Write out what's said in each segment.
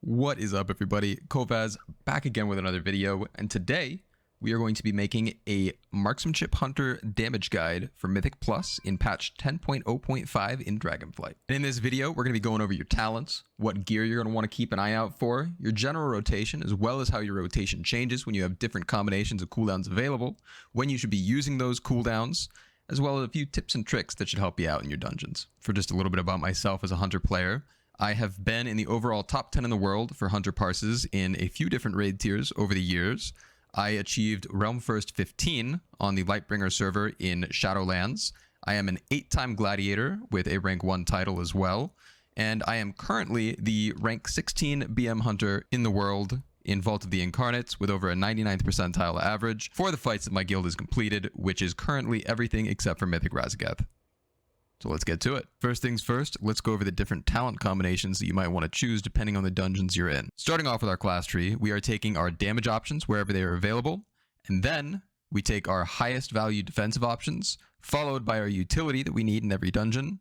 What is up, everybody? Kovaz back again with another video, and today we are going to be making a Marksmanship Hunter damage guide for Mythic Plus in patch 10.0.5 in Dragonflight. And in this video, we're going to be going over your talents, what gear you're going to want to keep an eye out for, your general rotation, as well as how your rotation changes when you have different combinations of cooldowns available, when you should be using those cooldowns, as well as a few tips and tricks that should help you out in your dungeons. For just a little bit about myself as a Hunter player, I have been in the overall top 10 in the world for Hunter parses in a few different raid tiers over the years. I achieved Realm First 15 on the Lightbringer server in Shadowlands. I am an 8-time Gladiator with a rank 1 title as well. And I am currently the rank 16 BM Hunter in the world in Vault of the Incarnates with over a 99th percentile average for the fights that my guild has completed, which is currently everything except for Mythic Razagath. So let's get to it. First things first, let's go over the different talent combinations that you might want to choose depending on the dungeons you're in. Starting off with our class tree, we are taking our damage options wherever they are available, and then we take our highest value defensive options, followed by our utility that we need in every dungeon,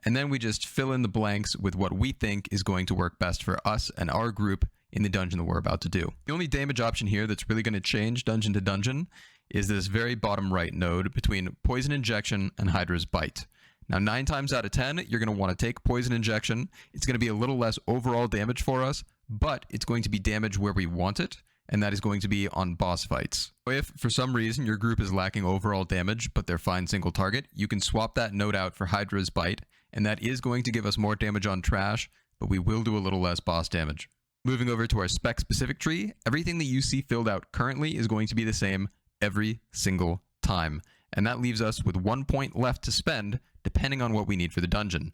and then we just fill in the blanks with what we think is going to work best for us and our group in the dungeon that we're about to do. The only damage option here that's really going to change dungeon to dungeon is this very bottom right node between Poison Injection and Hydra's Bite. Now, 9 times out of 10, you're going to want to take Poison Injection. It's going to be a little less overall damage for us, but it's going to be damage where we want it, and that is going to be on boss fights. If, for some reason, your group is lacking overall damage, but they're fine single target, you can swap that node out for Hydra's Bite, and that is going to give us more damage on trash, but we will do a little less boss damage. Moving over to our spec-specific tree, everything that you see filled out currently is going to be the same every single time, and that leaves us with 1 point left to spend depending on what we need for the dungeon.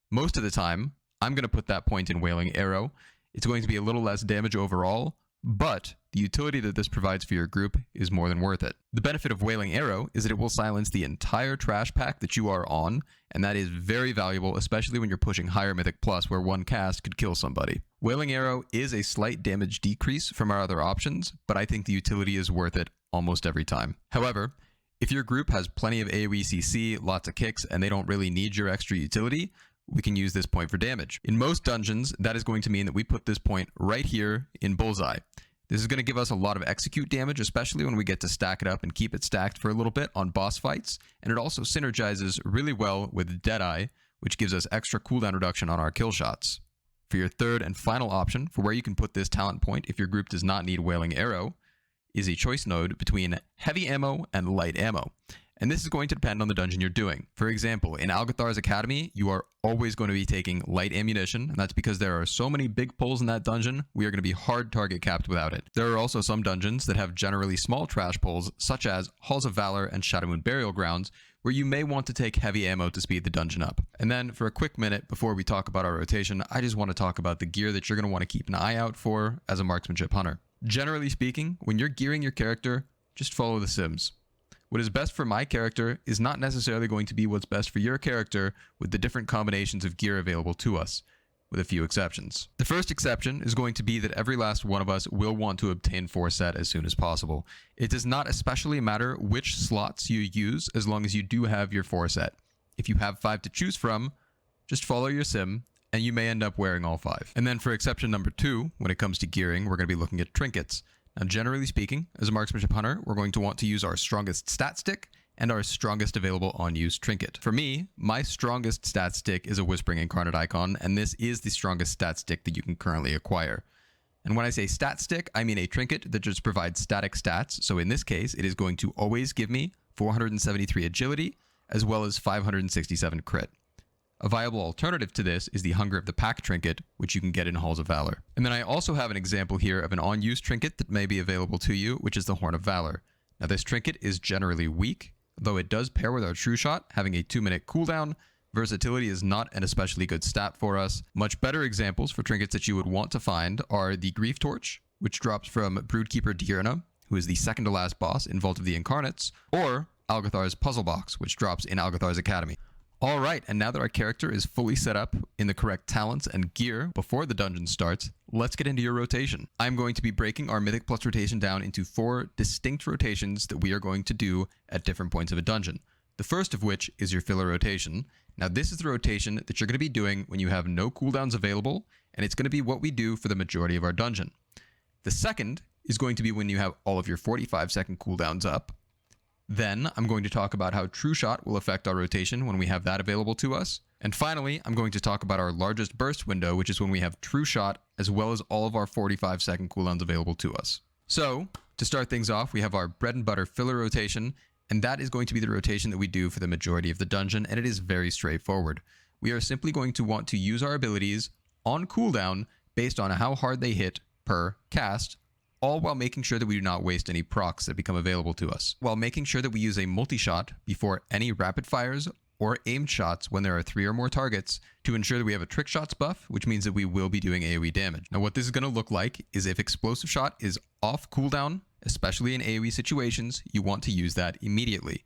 Most of the time, I'm going to put that point in Wailing Arrow. It's going to be a little less damage overall, but the utility that this provides for your group is more than worth it. The benefit of Wailing Arrow is that it will silence the entire trash pack that you are on, and that is very valuable, especially when you're pushing higher Mythic Plus where one cast could kill somebody. Wailing Arrow is a slight damage decrease from our other options, but I think the utility is worth it almost every time. However, if your group has plenty of AoE CC, lots of kicks, and they don't really need your extra utility, we can use this point for damage. In most dungeons, that is going to mean that we put this point right here in Bullseye. This is going to give us a lot of execute damage, especially when we get to stack it up and keep it stacked for a little bit on boss fights, and it also synergizes really well with Deadeye, which gives us extra cooldown reduction on our kill shots. For your third and final option for where you can put this talent point if your group does not need Wailing Arrow, is a choice node between heavy ammo and light ammo. And this is going to depend on the dungeon you're doing. For example, in Algathar's Academy, you are always going to be taking light ammunition, and that's because there are so many big pulls in that dungeon, we are going to be hard target capped without it. There are also some dungeons that have generally small trash pulls, such as Halls of Valor and Shadowmoon Burial Grounds, where you may want to take heavy ammo to speed the dungeon up. And then, for a quick minute before we talk about our rotation, I just want to talk about the gear that you're going to want to keep an eye out for as a Marksmanship Hunter. Generally speaking, when you're gearing your character, just follow the sims. What is best for my character is not necessarily going to be what's best for your character with the different combinations of gear available to us, with a few exceptions. The first exception is going to be that every last one of us will want to obtain Forset as soon as possible. It does not especially matter which slots you use as long as you do have your Forset. If you have 5 to choose from, just follow your sim, and you may end up wearing all 5. And then for exception number 2, when it comes to gearing, we're going to be looking at trinkets. Now, generally speaking, as a Marksmanship Hunter, we're going to want to use our strongest stat stick and our strongest available on-use trinket. For me, my strongest stat stick is a Whispering Incarnate icon, and this is the strongest stat stick that you can currently acquire. And when I say stat stick, I mean a trinket that just provides static stats. So in this case, it is going to always give me 473 agility, as well as 567 crit. A viable alternative to this is the Hunger of the Pack trinket, which you can get in Halls of Valor. And then I also have an example here of an on-use trinket that may be available to you, which is the Horn of Valor. Now, this trinket is generally weak, though it does pair with our Trueshot, having a 2-minute cooldown. Versatility is not an especially good stat for us. Much better examples for trinkets that you would want to find are the Grief Torch, which drops from Broodkeeper Diurna, who is the second to last boss in Vault of the Incarnates, or Algathar's Puzzle Box, which drops in Algathar's Academy. Alright, and now that our character is fully set up in the correct talents and gear before the dungeon starts, let's get into your rotation. I'm going to be breaking our Mythic Plus rotation down into 4 distinct rotations that we are going to do at different points of a dungeon. The first of which is your filler rotation, Now, this is the rotation that you're going to be doing when you have no cooldowns available, and it's going to be what we do for the majority of our dungeon. The second is going to be when you have all of your 45-second cooldowns up. Then I'm going to talk about how Trueshot will affect our rotation when we have that available to us. And finally, I'm going to talk about our largest burst window, which is when we have Trueshot as well as all of our 45-second cooldowns available to us. So, to start things off, we have our bread and butter filler rotation, and that is going to be the rotation that we do for the majority of the dungeon, and it is very straightforward. We are simply going to want to use our abilities on cooldown based on how hard they hit per cast, all while making sure that we do not waste any procs that become available to us, while making sure that we use a multi-shot before any rapid fires or aimed shots when there are 3 or more targets to ensure that we have a trick shots buff, which means that we will be doing AoE damage. Now, what this is going to look like is if explosive shot is off cooldown, especially in AoE situations, you want to use that immediately.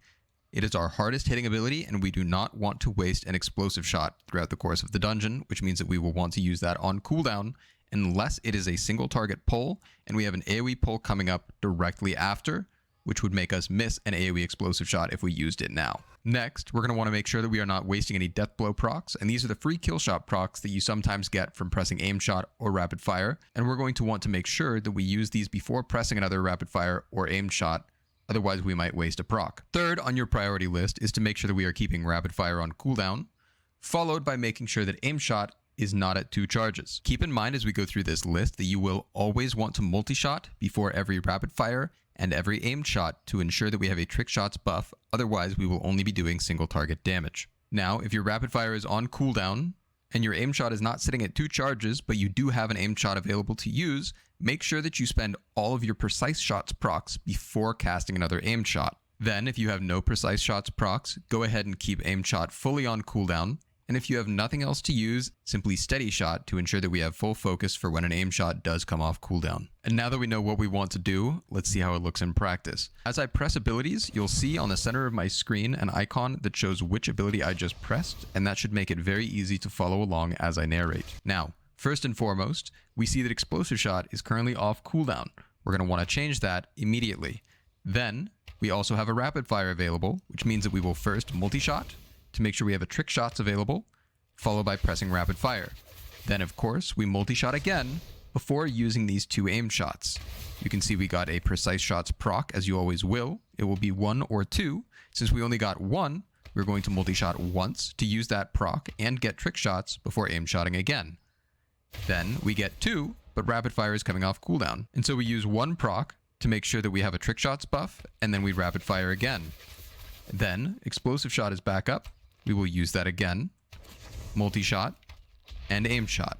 It is our hardest hitting ability, and we do not want to waste an explosive shot throughout the course of the dungeon, which means that we will want to use that on cooldown unless it is a single target pull and we have an AoE pull coming up directly after, which would make us miss an AoE explosive shot if we used it now. Next, we're going to want to make sure that we are not wasting any death blow procs, and these are the free kill shot procs that you sometimes get from pressing aim shot or rapid fire, and we're going to want to make sure that we use these before pressing another rapid fire or aimed shot, otherwise we might waste a proc. Third on your priority list is to make sure that we are keeping rapid fire on cooldown, followed by making sure that aim shot is not at 2 charges. Keep in mind as we go through this list that you will always want to multi-shot before every rapid fire and every aimed shot to ensure that we have a trick shots buff, otherwise we will only be doing single target damage. Now, if your rapid fire is on cooldown and your aim shot is not sitting at 2 charges, but you do have an aim shot available to use, make sure that you spend all of your precise shots procs before casting another aim shot. Then, if you have no precise shots procs, go ahead and keep aim shot fully on cooldown. And if you have nothing else to use, simply steady shot to ensure that we have full focus for when an aim shot does come off cooldown. And now that we know what we want to do, let's see how it looks in practice. As I press abilities, you'll see on the center of my screen an icon that shows which ability I just pressed, and that should make it very easy to follow along as I narrate. Now, first and foremost, we see that explosive shot is currently off cooldown. We're going to want to change that immediately. Then, we also have a rapid fire available, which means that we will first multi-shot to make sure we have a trick shots available, followed by pressing rapid fire. Then, of course, we multi-shot again before using these 2 aimed shots. You can see we got a precise shots proc, as you always will. It will be 1 or 2. Since we only got 1, we're going to multi-shot once to use that proc and get trick shots before aim shotting again. Then we get 2, but rapid fire is coming off cooldown. And so we use 1 proc to make sure that we have a trick shots buff, and then we rapid fire again. Then explosive shot is back up. We will use that again, multi-shot, and aim shot.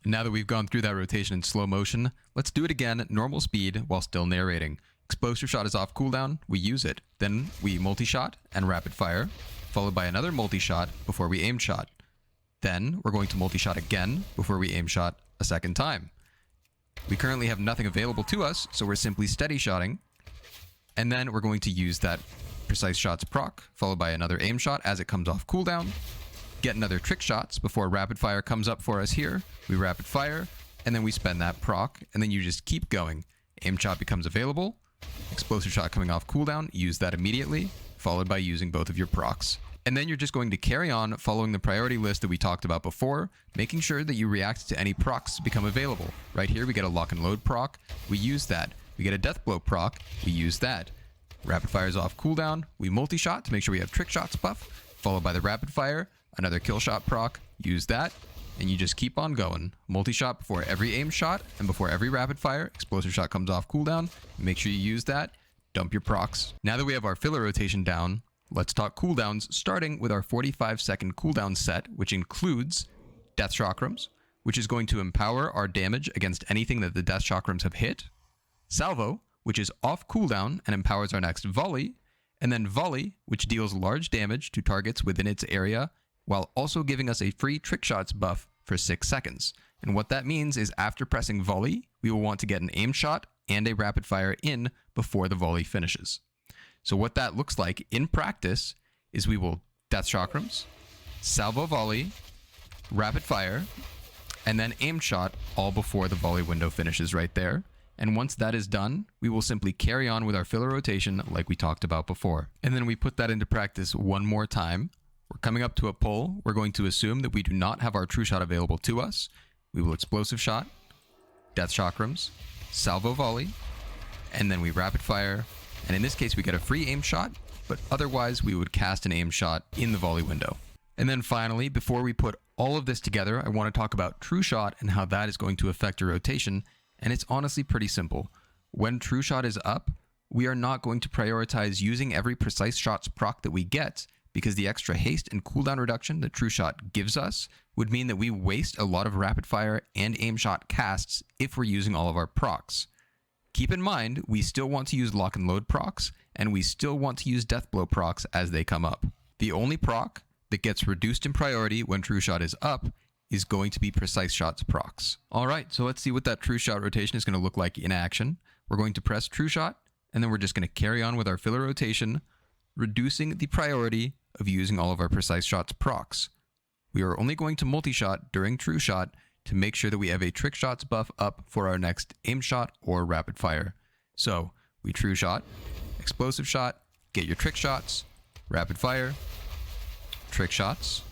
Now that we've gone through that rotation in slow motion, let's do it again at normal speed while still narrating. Explosive shot is off cooldown, we use it. Then we multi-shot and rapid fire, followed by another multi-shot before we aim shot. Then we're going to multi-shot again before we aim shot a second time. We currently have nothing available to us, so we're simply steady shotting. And then we're going to use that precise shots proc, followed by another aim shot as it comes off cooldown. Get another trick shots before rapid fire comes up for us here. We rapid fire, and then we spend that proc, and then you just keep going. Aim shot becomes available. Explosive shot coming off cooldown, use that immediately, followed by using both of your procs. And then you're just going to carry on following the priority list that we talked about before, making sure that you react to any procs that become available. Right here, we get a lock and load proc, we use that. We get a death blow proc, we use that. Rapid fire is off cooldown, we multi-shot to make sure we have trick shots buff, followed by the rapid fire, another kill shot proc, use that, and you just keep on going. Multi-shot before every aim shot, and before every rapid fire, explosive shot comes off cooldown, make sure you use that, dump your procs. Now that we have our filler rotation down, let's talk cooldowns, starting with our 45-second cooldown set, which includes Death Chakrams, which is going to empower our damage against anything that the Death Chakrams have hit, Salvo, which is off cooldown and empowers our next Volley, and then Volley, which deals large damage to targets within its area, while also giving us a free trick shots buff for 6 seconds. And what that means is after pressing Volley, we will want to get an aim shot and a rapid fire in before the Volley finishes. So what that looks like in practice is we will Death Chakrams, Salvo Volley, rapid fire, and then aim shot all before the Volley window finishes right there. And once that is done, we will simply carry on with our filler rotation like we talked about before. And then we put that into practice one more time. We're coming up to a pull. We're going to assume that we do not have our Trueshot available to us. We will Explosive Shot, Death Chakrams, Salvo Volley, and then we Rapid Fire. And in this case, we get a free aim shot, but otherwise we would cast an aim shot in the volley window. And then finally, before we put all of this together, I want to talk about Trueshot and how that is going to affect your rotation. And it's honestly pretty simple. When Trueshot is up, we are not going to prioritize using every precise shots proc that we get, because the extra haste and cooldown reduction that Trueshot gives us would mean that we waste a lot of rapid fire and aim shot casts if we're using all of our procs. Keep in mind, we still want to use lock and load procs, and we still want to use death blow procs as they come up. The only proc that gets reduced in priority when Trueshot is up is going to be precise shots procs. Alright, so let's see what that Trueshot rotation is going to look like in action. We're going to press Trueshot, and then we're just going to carry on with our filler rotation, reducing the priority of using all of our precise shots procs. We are only going to multi-shot during Trueshot to make sure that we have a trick shots buff up for our next aim shot or rapid fire. So we Trueshot, explosive shot, get your trick shots, rapid fire, trick shots,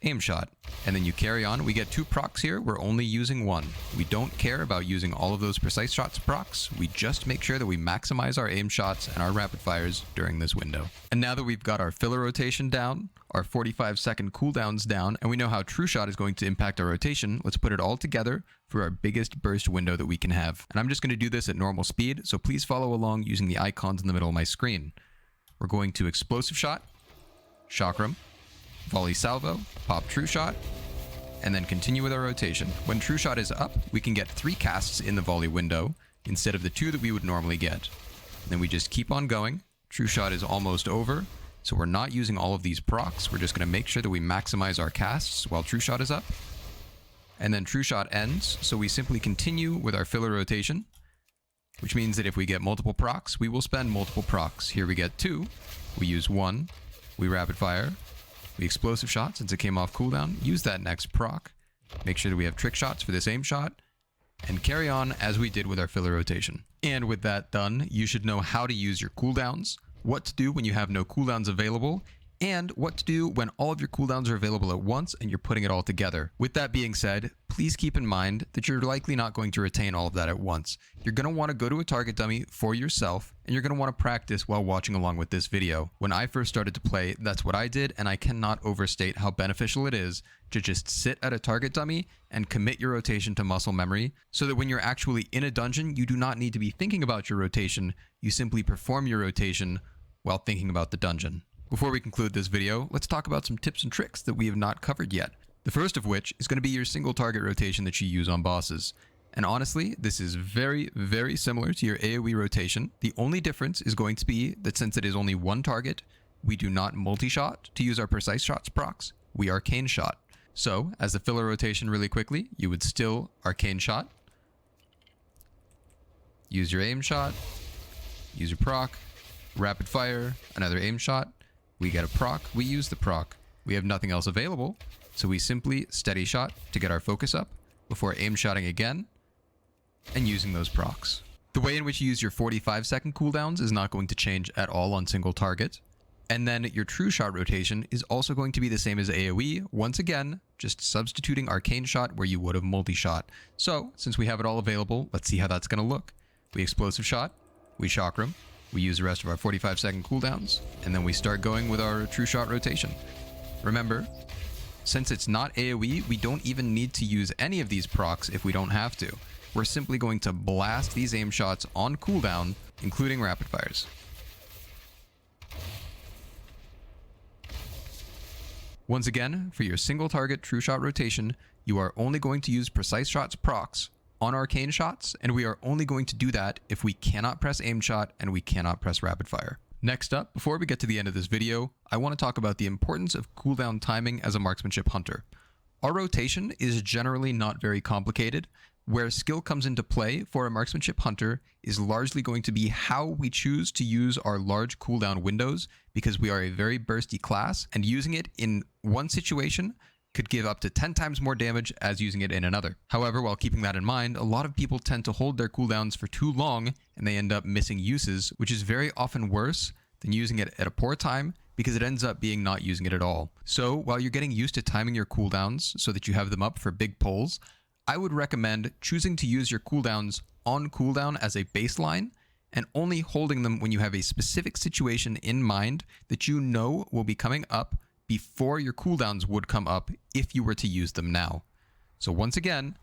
aim shot, and then you carry on. We get 2 procs here. We're only using 1. We don't care about using all of those precise shots procs. We just make sure that we maximize our aim shots and our rapid fires during this window. And now that we've got our filler rotation down, our 45-second cooldowns down, and we know how Trueshot is going to impact our rotation, let's put it all together for our biggest burst window that we can have. And I'm just going to do this at normal speed, so please follow along using the icons in the middle of my screen. We're going to explosive shot, chakram, Volley&Salvo, pop Trueshot, and then continue with our rotation. When Trueshot is up, we can get 3 casts in the volley window instead of the 2 that we would normally get. And then we just keep on going. Trueshot is almost over, so we're not using all of these procs. We're just going to make sure that we maximize our casts while Trueshot is up. And then Trueshot ends, so we simply continue with our filler rotation, which means that if we get multiple procs, we will spend multiple procs. Here we get 2, we use 1, we rapid fire, we explosive shot since it came off cooldown, use that next proc, make sure that we have trick shots for this aim shot, and carry on as we did with our filler rotation. And with that done, you should know how to use your cooldowns, what to do when you have no cooldowns available, and what to do when all of your cooldowns are available at once and you're putting it all together. With that being said, please keep in mind that you're likely not going to retain all of that at once. You're going to want to go to a target dummy for yourself, and you're going to want to practice while watching along with this video. When I first started to play, that's what I did, and I cannot overstate how beneficial it is to just sit at a target dummy and commit your rotation to muscle memory, so that when you're actually in a dungeon, you do not need to be thinking about your rotation, you simply perform your rotation while thinking about the dungeon. Before we conclude this video, let's talk about some tips and tricks that we have not covered yet. The first of which is going to be your single target rotation that you use on bosses. And honestly, this is very, very similar to your AoE rotation. The only difference is going to be that since it is only one target, we do not multi-shot to use our precise shots procs, we arcane shot. So, as the filler rotation really quickly, you would still arcane shot, use your aim shot, use your proc, rapid fire, another aim shot, we get a proc, we use the proc. We have nothing else available, so we simply steady shot to get our focus up before aim shotting again and using those procs. The way in which you use your 45-second cooldowns is not going to change at all on single target. And then your Trueshot rotation is also going to be the same as AoE, once again, just substituting arcane shot where you would have multi-shot. So, since we have it all available, let's see how that's going to look. We explosive shot, we chakram, we use the rest of our 45-second cooldowns, and then we start going with our Trueshot rotation. Remember, since it's not AoE, we don't even need to use any of these procs if we don't have to. We're simply going to blast these aim shots on cooldown, including rapid fires. Once again, for your single target Trueshot rotation, you are only going to use precise shots procs on arcane shots, and we are only going to do that if we cannot press aim shot and we cannot press rapid fire. Next up, before we get to the end of this video, I want to talk about the importance of cooldown timing as a marksmanship hunter. Our rotation is generally not very complicated. Where skill comes into play for a marksmanship hunter is largely going to be how we choose to use our large cooldown windows, because we are a very bursty class, and using it in one situation could give up to 10 times more damage as using it in another. However, while keeping that in mind, a lot of people tend to hold their cooldowns for too long and they end up missing uses, which is very often worse than using it at a poor time, because it ends up being not using it at all. So while you're getting used to timing your cooldowns so that you have them up for big pulls, I would recommend choosing to use your cooldowns on cooldown as a baseline and only holding them when you have a specific situation in mind that you know will be coming up before your cooldowns would come up if you were to use them now. So once again,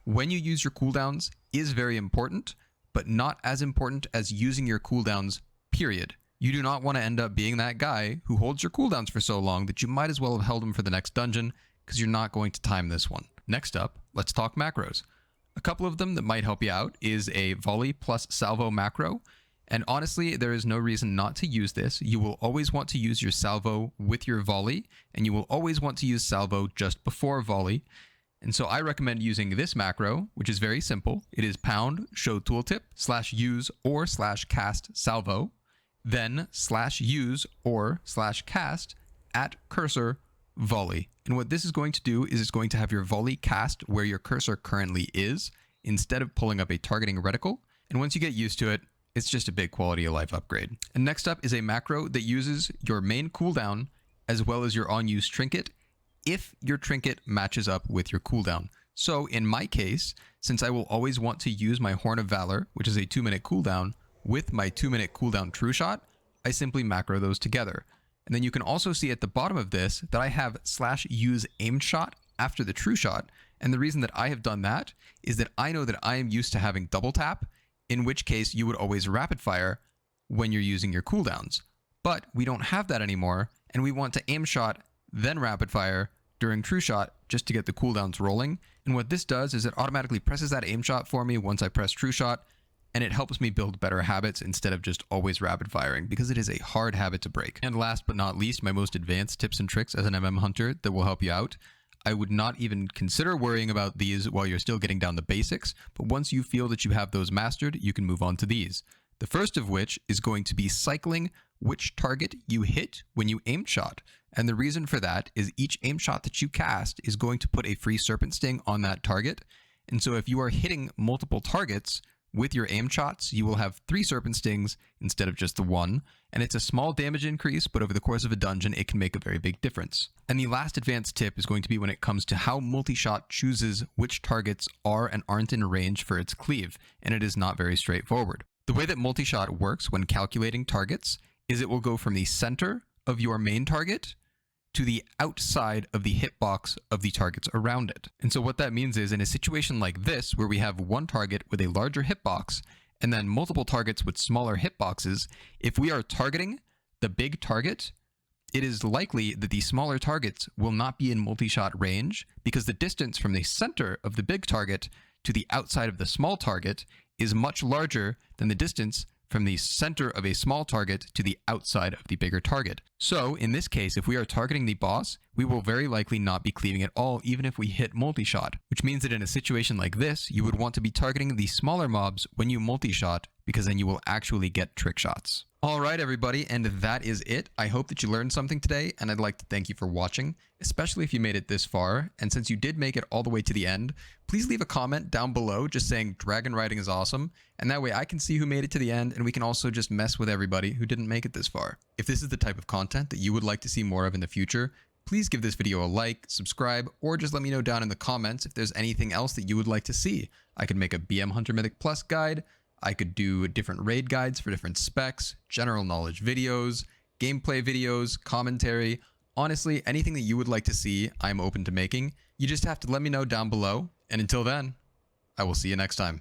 when you use your cooldowns is very important, but not as important as using your cooldowns, period. You do not want to end up being that guy who holds your cooldowns for so long that you might as well have held them for the next dungeon, because you're not going to time this one. Next up, let's talk macros. A couple of them that might help you out is a volley plus salvo macro. And honestly, there is no reason not to use this. You will always want to use your salvo with your volley, and you will always want to use salvo just before volley. And so I recommend using this macro, which is very simple. It is pound show tooltip /use or /cast salvo, then /use or /cast at cursor volley. And what this is going to do is it's going to have your volley cast where your cursor currently is instead of pulling up a targeting reticle. And once you get used to it, it's just a big quality of life upgrade. And next up is a macro that uses your main cooldown as well as your on-use trinket if your trinket matches up with your cooldown. So in my case, since I will always want to use my Horn of Valor, which is a 2-minute cooldown, with my 2-minute cooldown Trueshot, I simply macro those together. And then you can also see at the bottom of this that I have /use aimed shot after the Trueshot. And the reason that I have done that is that I know that I am used to having double tap, in which case you would always rapid fire when you're using your cooldowns. But we don't have that anymore, and we want to aim shot, then rapid fire during Trueshot just to get the cooldowns rolling. And what this does is it automatically presses that aim shot for me once I press Trueshot, and it helps me build better habits instead of just always rapid firing, because it is a hard habit to break. And last but not least, my most advanced tips and tricks as an MM hunter that will help you out. I would not even consider worrying about these while you're still getting down the basics, but once you feel that you have those mastered, you can move on to these. The first of which is going to be cycling which target you hit when you aim shot. And the reason for that is each aim shot that you cast is going to put a free serpent sting on that target. And so if you are hitting multiple targets with your aim shots, you will have 3 serpent stings instead of just the 1. And it's a small damage increase, but over the course of a dungeon, it can make a very big difference. And the last advanced tip is going to be when it comes to how multi-shot chooses which targets are and aren't in range for its cleave. And it is not very straightforward. The way that multi-shot works when calculating targets is it will go from the center of your main target to the outside of the hitbox of the targets around it. And so what that means is in a situation like this, where we have one target with a larger hitbox and then multiple targets with smaller hitboxes, if we are targeting the big target, it is likely that the smaller targets will not be in multi-shot range, because the distance from the center of the big target to the outside of the small target is much larger than the distance from the center of a small target to the outside of the bigger target. So in this case, if we are targeting the boss, we will very likely not be cleaving at all, even if we hit multi-shot, which means that in a situation like this, you would want to be targeting the smaller mobs when you multi-shot, because then you will actually get trick shots. All right, everybody, and that is it. I hope that you learned something today, and I'd like to thank you for watching, especially if you made it this far. And since you did make it all the way to the end, please leave a comment down below just saying dragon riding is awesome, and that way I can see who made it to the end, and we can also just mess with everybody who didn't make it this far. If this is the type of content that you would like to see more of in the future, please give this video a like, subscribe, or just let me know down in the comments if there's anything else that you would like to see. I could make a BM Hunter Mythic Plus guide, I could do different raid guides for different specs, general knowledge videos, gameplay videos, commentary. Honestly, anything that you would like to see, I'm open to making. You just have to let me know down below. And until then, I will see you next time.